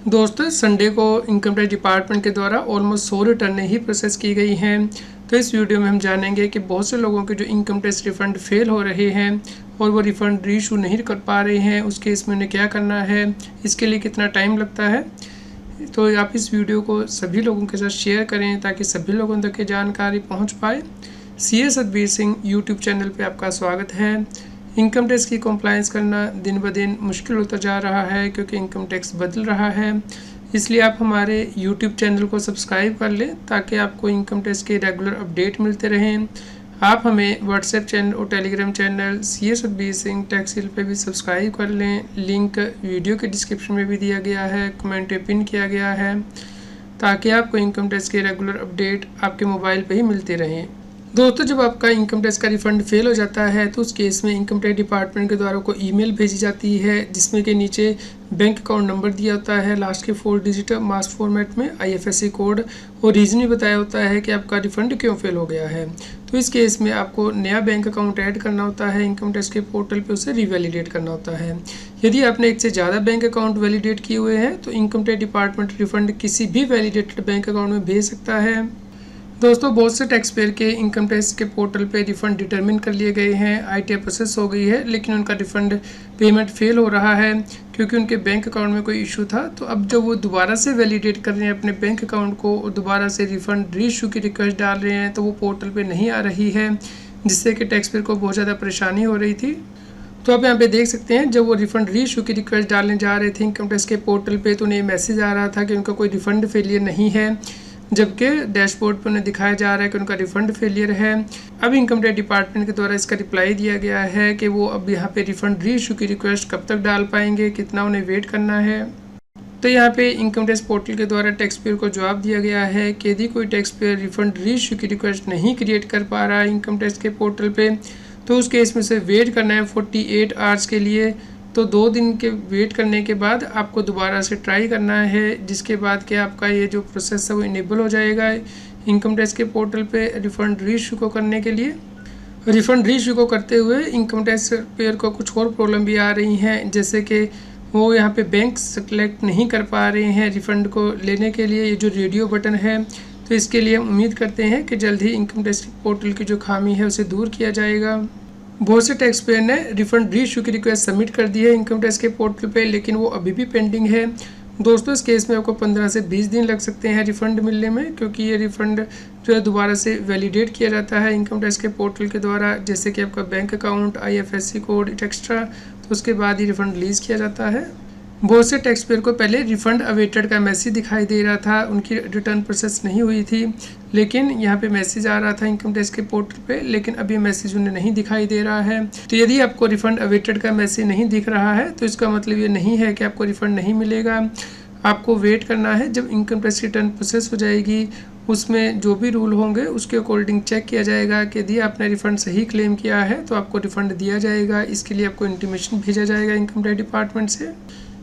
दोस्तों संडे को income tax department के द्वारा ऑलमोस्ट 100 रिटर्नें ही प्रोसेस की गई हैं। तो इस वीडियो में हम जानेंगे कि बहुत से लोगों के जो इनकम टैक्स रिफ़ंड फेल हो रहे हैं और वो रिफ़ंड रीइशू नहीं कर पा रहे हैं, उस केस में उन्हें क्या करना है, इसके लिए कितना टाइम लगता है। तो आप इस वीडियो को सभी लोगों के साथ शेयर करें ताकि सभी लोगों तक ये जानकारी पहुँच पाए। CA Satbir Singh YouTube channel पर आपका स्वागत है। इनकम टैक्स की कंप्लायंस करना दिन ब दिन मुश्किल होता जा रहा है क्योंकि इनकम टैक्स बदल रहा है। इसलिए आप हमारे यूट्यूब चैनल को सब्सक्राइब कर लें ताकि आपको इनकम टैक्स के रेगुलर अपडेट मिलते रहें। आप हमें व्हाट्सएप चैनल और Telegram channel CA Satbir Singh tax hill पे भी सब्सक्राइब कर लें। लिंक वीडियो के डिस्क्रिप्शन में भी दिया गया है, कमेंट में पिन किया गया है ताकि आपको इनकम टैक्स के रेगुलर अपडेट आपके मोबाइल पर ही मिलते रहें। दोस्तों जब आपका इनकम टैक्स का रिफ़ंड फेल हो जाता है तो उस केस में इनकम टैक्स डिपार्टमेंट के द्वारा को ईमेल भेजी जाती है जिसमें के नीचे बैंक अकाउंट नंबर दिया होता है, लास्ट के 4 डिजिट मास्क फॉर्मेट में IFSC कोड और रीज़न भी बताया होता है कि आपका रिफ़ंड क्यों फेल हो गया है। तो इस केस में आपको नया बैंक अकाउंट ऐड करना होता है, इनकम टैक्स के पोर्टल पर उसे रिवैलिडेट करना होता है। यदि आपने एक से ज़्यादा बैंक अकाउंट वैलिडेट किए हुए हैं तो इनकम टैक्स डिपार्टमेंट रिफ़ंड किसी भी वैलिडेटेड बैंक अकाउंट में भेज सकता है। दोस्तों बहुत से टैक्स पेयर के इनकम टैक्स के पोर्टल पे रिफ़ंड डिटरमिन कर लिए गए हैं, ITR प्रोसेस हो गई है, लेकिन उनका रिफ़ंड पेमेंट फेल हो रहा है क्योंकि उनके बैंक अकाउंट में कोई इशू था। तो अब जब वो दोबारा से वैलिडेट कर रहे हैं अपने बैंक अकाउंट को और दोबारा से रिफ़ंड रीइशू की रिक्वेस्ट डाल रहे हैं तो वो पोर्टल पर नहीं आ रही है, जिससे कि टैक्स पेयर को बहुत ज़्यादा परेशानी हो रही थी। तो आप यहाँ पे देख सकते हैं जब वो रिफ़ंड रीइशू की रिक्वेस्ट डालने जा रहे थे इनकम टैक्स के पोर्टल पे तो उन्हें मैसेज आ रहा था कि उनका कोई रिफ़ंड फेलियर नहीं है, जबकि डैशबोर्ड पर उन्हें दिखाया जा रहा है कि उनका रिफ़ंड फेलियर है। अब इनकम टैक्स डिपार्टमेंट के द्वारा इसका रिप्लाई दिया गया है कि वो अब यहाँ पे रिफ़ंड रीइशू की रिक्वेस्ट कब तक डाल पाएंगे, कितना उन्हें वेट करना है। तो यहाँ पे इनकम टैक्स पोर्टल के द्वारा टैक्स पेयर को जवाब दिया गया है कि यदि कोई टैक्स पेयर रिफ़ंड रीइशू की रिक्वेस्ट नहीं क्रिएट कर पा रहा है इनकम टैक्स के पोर्टल पर तो उस केस में से वेट करना है 48 आवर्स के लिए। तो 2 दिन के वेट करने के बाद आपको दोबारा से ट्राई करना है, जिसके बाद कि आपका ये जो प्रोसेस है वो इनेबल हो जाएगा इनकम टैक्स के पोर्टल पे रिफ़ंड रीइशू को करने के लिए। रिफ़ंड रीइशू को करते हुए इनकम टैक्स पेयर को कुछ और प्रॉब्लम भी आ रही हैं, जैसे कि वो यहाँ पे बैंक सेलेक्ट नहीं कर पा रहे हैं रिफ़ंड को लेने के लिए। ये जो रेडियो बटन है तो इसके लिए हम उम्मीद करते हैं कि जल्द ही इनकम टैक्स पोर्टल की जो खामी है उसे दूर किया जाएगा। बहुत से टैक्स पेयर ने रिफ़ंड रीइशू की रिक्वेस्ट सबमिट कर दी है इनकम टैक्स के पोर्टल पे, लेकिन वो अभी भी पेंडिंग है। दोस्तों इस केस में आपको 15 से 20 दिन लग सकते हैं रिफ़ंड मिलने में, क्योंकि ये रिफ़ंड जो है दोबारा से वैलिडेट किया जाता है इनकम टैक्स के पोर्टल के द्वारा, जैसे कि आपका bank account, IFSC code extra, तो उसके बाद ही रिफ़ंड रिलीज़ किया जाता है। बहुत से टैक्स पेयर को पहले रिफ़ंड अवेटेड का मैसेज दिखाई दे रहा था, उनकी रिटर्न प्रोसेस नहीं हुई थी, लेकिन यहाँ पे मैसेज आ रहा था इनकम टैक्स के पोर्टल पे, लेकिन अभी मैसेज उन्हें नहीं दिखाई दे रहा है। तो यदि आपको रिफ़ंड अवेटेड का मैसेज नहीं दिख रहा है तो इसका मतलब ये नहीं है कि आपको रिफ़ंड नहीं मिलेगा। आपको वेट करना है, जब इनकम टैक्स रिटर्न प्रोसेस हो जाएगी उसमें जो भी रूल होंगे उसके अकॉर्डिंग चेक किया जाएगा कि यदि आपने रिफ़ंड सही क्लेम किया है तो आपको रिफ़ंड दिया जाएगा। इसके लिए आपको इंटीमेशन भेजा जाएगा इनकम टैक्स डिपार्टमेंट से।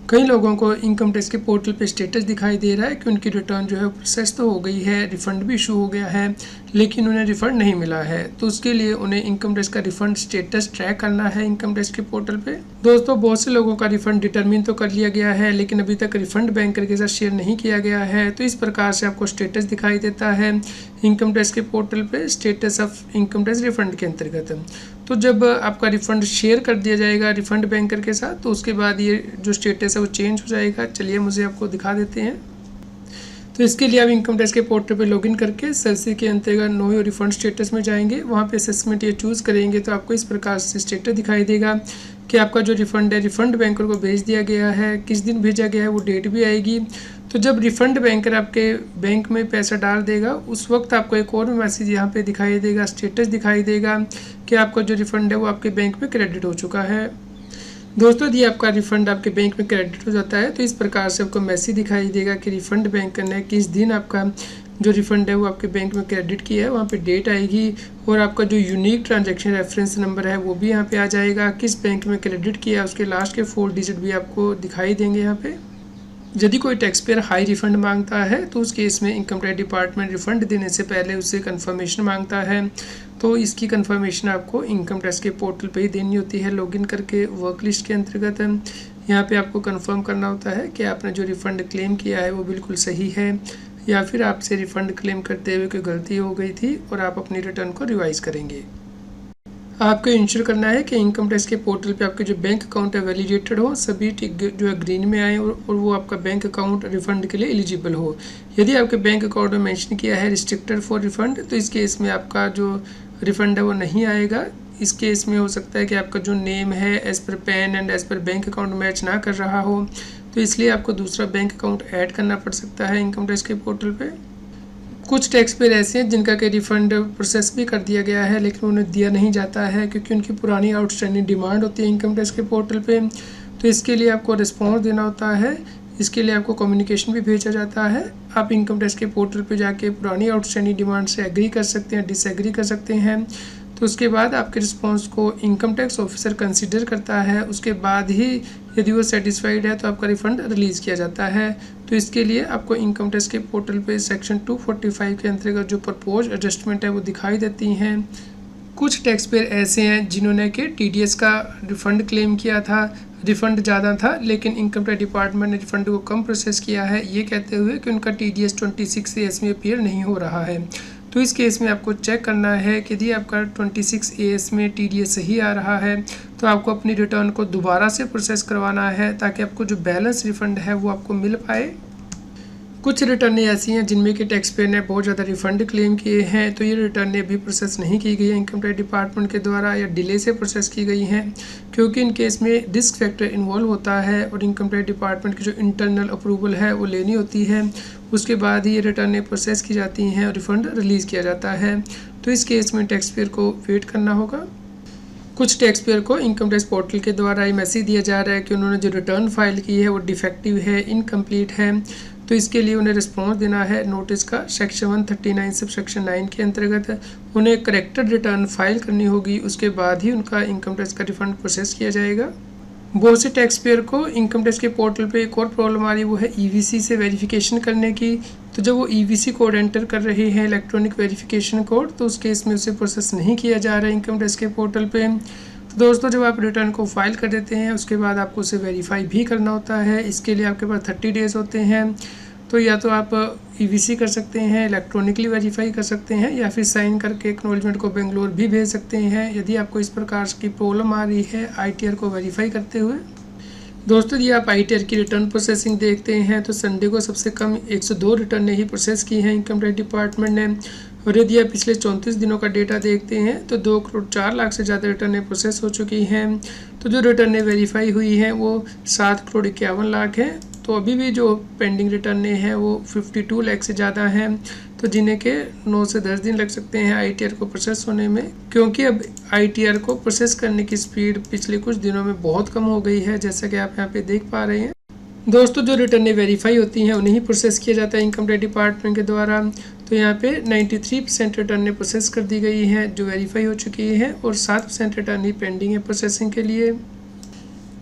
कई लोगों को इनकम टैक्स के पोर्टल पे स्टेटस दिखाई दे रहा है कि उनकी रिटर्न जो है प्रोसेस तो हो गई है, रिफ़ंड भी इशू हो गया है, लेकिन उन्हें रिफ़ंड नहीं मिला है। तो उसके लिए उन्हें इनकम टैक्स का रिफ़ंड स्टेटस ट्रैक करना है इनकम टैक्स के पोर्टल पे। दोस्तों बहुत से लोगों का रिफ़ंड डिटरमिन तो कर लिया गया है, लेकिन अभी तक रिफ़ंड बैंकर के साथ शेयर नहीं किया गया है। तो इस प्रकार से आपको स्टेटस दिखाई देता है इनकम टैक्स के पोर्टल पे, status of income tax refund के अंतर्गत। तो जब आपका रिफ़ंड शेयर कर दिया जाएगा रिफ़ंड बैंकर के साथ तो उसके बाद ये जो स्टेटस है वो चेंज हो जाएगा। चलिए मुझे आपको दिखा देते हैं। तो इसके लिए आप इनकम टैक्स के पोर्टल पे लॉगिन करके सेल्सी के अंतर्गत नो योर रिफ़ंड स्टेटस में जाएंगे, वहाँ पे असेसमेंट ये चूज़ करेंगे तो आपको इस प्रकार से स्टेटस दिखाई देगा कि आपका जो रिफ़ंड है रिफ़ंड बैंकर को भेज दिया गया है, किस दिन भेजा गया है वो डेट भी आएगी। तो जब रिफ़ंड बैंकर आपके बैंक में पैसा डाल देगा उस वक्त आपको एक और मैसेज यहाँ पे दिखाई देगा, स्टेटस दिखाई देगा कि आपका जो रिफ़ंड है वो आपके बैंक में क्रेडिट हो चुका है। दोस्तों यदि आपका रिफ़ंड आपके बैंक में क्रेडिट हो जाता है तो इस प्रकार से आपको मैसेज दिखाई देगा कि रिफ़ंड बैंकर ने किस दिन आपका जो रिफ़ंड है वो आपके बैंक में क्रेडिट किया है, वहाँ पे डेट आएगी और आपका जो यूनिक ट्रांजैक्शन रेफरेंस नंबर है वो भी यहाँ पे आ जाएगा, किस बैंक में क्रेडिट किया है उसके लास्ट के 4 डिजिट भी आपको दिखाई देंगे यहाँ पे। यदि कोई टैक्स पेयर हाई रिफ़ंड मांगता है तो उस केस में इनकम टैक्स डिपार्टमेंट रिफ़ंड देने से पहले उससे कंफर्मेशन मांगता है। तो इसकी कंफर्मेशन आपको इनकम टैक्स के पोर्टल पे ही देनी होती है लॉगिन करके वर्क लिस्ट के अंतर्गत। यहाँ पे आपको कंफर्म करना होता है कि आपने जो रिफ़ंड क्लेम किया है वो बिल्कुल सही है या फिर आपसे रिफ़ंड क्लेम करते हुए कोई गलती हो गई थी और आप अपनी रिटर्न को रिवाइज़ करेंगे। आपको इंश्योर करना है कि इनकम टैक्स के पोर्टल पे आपके जो बैंक अकाउंट है वैलिडेटेड हो, सभी टिक जो है ग्रीन में आए और वो आपका बैंक अकाउंट रिफ़ंड के लिए एलिजिबल हो। यदि आपके बैंक अकाउंट में मेंशन किया है रिस्ट्रिक्टेड फॉर रिफ़ंड, तो इस केस में आपका जो रिफ़ंड है वो नहीं आएगा। इस केस में हो सकता है कि आपका जो नेम है as per pan and as per bank account match ना कर रहा हो, तो इसलिए आपको दूसरा बैंक अकाउंट ऐड करना पड़ सकता है इनकम टैक्स के पोर्टल पे। कुछ टैक्स पेयर ऐसे हैं जिनका कि रिफ़ंड प्रोसेस भी कर दिया गया है लेकिन उन्हें दिया नहीं जाता है क्योंकि उनकी पुरानी आउटस्टैंडिंग डिमांड होती है इनकम टैक्स के पोर्टल पे। तो इसके लिए आपको रिस्पॉन्स देना होता है, इसके लिए आपको कम्युनिकेशन भी भेजा जाता है। आप इनकम टैक्स के पोर्टल पे जाके पुरानी आउटस्टैंडिंग डिमांड से एग्री कर सकते हैं, डिसएग्री कर सकते हैं। तो उसके बाद आपके रिस्पॉन्स को इनकम टैक्स ऑफिसर कंसिडर करता है, उसके बाद ही यदि वो सेटिस्फाइड है तो आपका रिफ़ंड रिलीज़ किया जाता है। तो इसके लिए आपको इनकम टैक्स के पोर्टल पे सेक्शन 245 के अंतर्गत जो प्रपोज एडजस्टमेंट है वो दिखाई देती हैं। कुछ टैक्स पेयर ऐसे हैं जिन्होंने कि TDS का रिफ़ंड क्लेम किया था, रिफ़ंड ज़्यादा था लेकिन इनकम टैक्स डिपार्टमेंट ने रिफ़ंड को कम प्रोसेस किया है, ये कहते हुए कि उनका TDS 26 AS में अपीयर नहीं हो रहा है। तो इस केस में आपको चेक करना है कि यदि आपका 26 AS में TDS सही आ रहा है तो आपको अपनी रिटर्न को दोबारा से प्रोसेस करवाना है ताकि आपको जो बैलेंस रिफ़ंड है वो आपको मिल पाए। कुछ रिटर्नें ऐसी हैं जिनमें कि टैक्स पेयर ने बहुत ज़्यादा रिफ़ंड क्लेम किए हैं, तो ये रिटर्नें अभी प्रोसेस नहीं की गई हैं इनकम टैक्स डिपार्टमेंट के द्वारा या डिले से प्रोसेस की गई हैं क्योंकि इन केस में रिस्क फैक्टर इन्वॉल्व होता है और इनकम टैक्स डिपार्टमेंट की जो इंटरनल अप्रूवल है वो लेनी होती है। उसके बाद ही ये रिटर्नें प्रोसेस की जाती हैं और रिफ़ंड रिलीज़ किया जाता है। तो इस केस में टैक्स पेयर को वेट करना होगा। कुछ टैक्स पेयर को इनकम टैक्स पोर्टल के द्वारा ये मैसेज दिया जा रहा है कि उन्होंने जो रिटर्न फाइल की है वो डिफेक्टिव है, इनकम्प्लीट है, तो इसके लिए उन्हें रिस्पॉन्स देना है नोटिस का सेक्शन 139 सब सेक्शन 9 के अंतर्गत उन्हें करेक्टेड रिटर्न फाइल करनी होगी, उसके बाद ही उनका इनकम टैक्स का रिफंड प्रोसेस किया जाएगा। बहुत से टैक्स पेयर को इनकम टैक्स के पोर्टल पे एक और प्रॉब्लम आ रही है, वो है EVC से वेरिफिकेशन करने की। तो जब वो EVC कोड एंटर कर रहे हैं, इलेक्ट्रॉनिक वेरिफिकेशन कोड, तो उस केस में उसे प्रोसेस नहीं किया जा रहा है इनकम टैक्स के पोर्टल पे। तो दोस्तों, जब आप रिटर्न को फाइल कर देते हैं उसके बाद आपको उसे वेरीफाई भी करना होता है। इसके लिए आपके पास 30 डेज़ होते हैं। तो या तो आप EVC कर सकते हैं, इलेक्ट्रॉनिकली वेरीफाई कर सकते हैं, या फिर साइन करके एक्नॉलेजमेंट को बेंगलोर भी भेज सकते हैं यदि आपको इस प्रकार की प्रॉब्लम आ रही है ITR को वेरीफाई करते हुए। दोस्तों, यदि आप ITR की रिटर्न प्रोसेसिंग देखते हैं तो संडे को सबसे कम 102 रिटर्न ही प्रोसेस की हैं इनकम टैक्स डिपार्टमेंट ने, और यदि आप पिछले 34 दिनों का डेटा देखते हैं तो 2 करोड़ 4 लाख से ज़्यादा रिटर्नें प्रोसेस हो चुकी हैं। तो जो रिटर्नें वेरीफाई हुई हैं वो 7 करोड़ 51 लाख हैं। तो अभी भी जो पेंडिंग रिटर्नें हैं वो 52 लाख से ज़्यादा हैं, तो जिन्हें के 9 से 10 दिन लग सकते हैं ITR को प्रोसेस होने में, क्योंकि अब ITR को प्रोसेस करने की स्पीड पिछले कुछ दिनों में बहुत कम हो गई है, जैसा कि आप यहाँ पे देख पा रहे हैं। दोस्तों, जो रिटर्नें वेरीफाई होती हैं उन्हें ही प्रोसेस किया जाता है इनकम टैक्स डिपार्टमेंट के द्वारा। तो यहाँ पे 93% रिटर्नें प्रोसेस कर दी गई हैं जो वेरीफाई हो चुकी हैं, और 7% रिटर्न ही पेंडिंग है प्रोसेसिंग के लिए।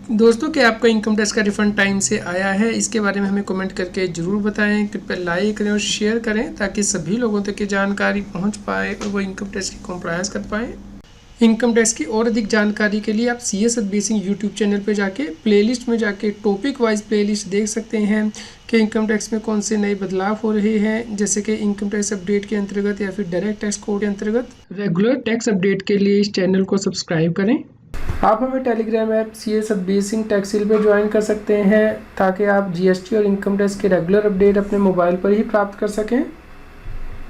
दोस्तों, क्या आपका इनकम टैक्स का रिफंड टाइम से आया है, इसके बारे में हमें कमेंट करके ज़रूर बताएं। कृपया लाइक करें और शेयर करें ताकि सभी लोगों तक ये जानकारी पहुंच पाए और वो इनकम टैक्स की कॉम्प्लायंस कर पाएँ। इनकम टैक्स की और अधिक जानकारी के लिए आप CS Satbir Singh YouTube channel पे जाके प्लेलिस्ट में जाके टॉपिक वाइज प्लेलिस्ट देख सकते हैं कि इनकम टैक्स में कौन से नए बदलाव हो रहे हैं, जैसे कि इनकम टैक्स अपडेट के अंतर्गत या फिर डायरेक्ट टैक्स कोड के अंतर्गत। रेगुलर टैक्स अपडेट के लिए इस चैनल को सब्सक्राइब करें। आप हमें Telegram app CS Satbir Singh tax hill पे ज्वाइन कर सकते हैं ताकि आप GST और इनकम टैक्स के रेगुलर अपडेट अपने मोबाइल पर ही प्राप्त कर सकें।